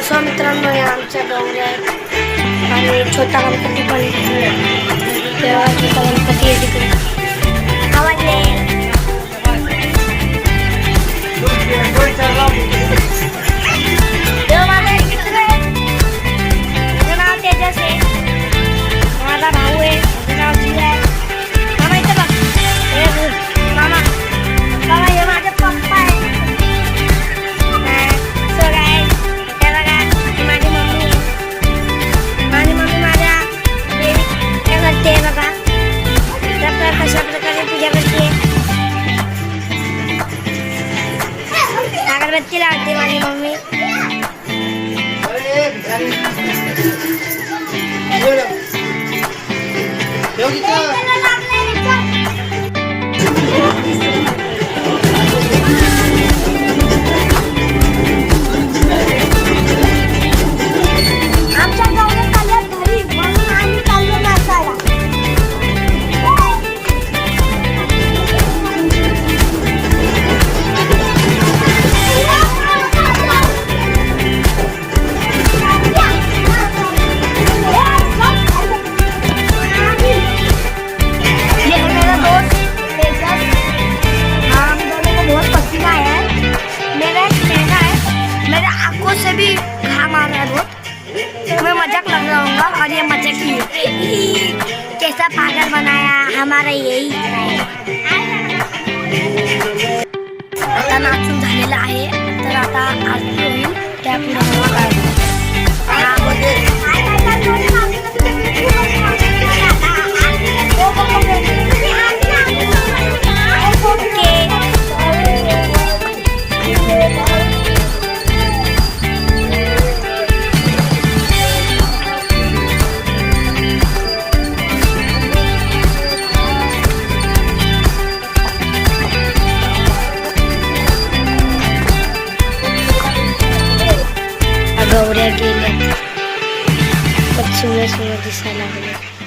So मित्रांनो, या आमच्या गौऱ्या आहेत आणि छोटा गणपती पण तेव्हा छोटा गणपती आहे तिकडे. आवाजले माझा एक मित्र आहे, त्याचं नाव तेजस आहे. माझा भाऊ आहे, त्याचं नाव जीव आहे. मामा इथं बघ, हे मामा बाबा, हे माझे पप्पा आहे. कशा प्रकारे पूजा करते, अगरबत्ती लावते माझी मम्मी. से भी घाम आ रहा है बहुत. मैं मजाक लग रहा हूँ और ये मजाक ही है. कैसा पागल बनाया हमारा यही है. आता नाचून झालेला आहे, तर आता आरती होईल त्यापुढे गौऱ्या गेल्या, सुंदर सुंदर दिसायला लागले.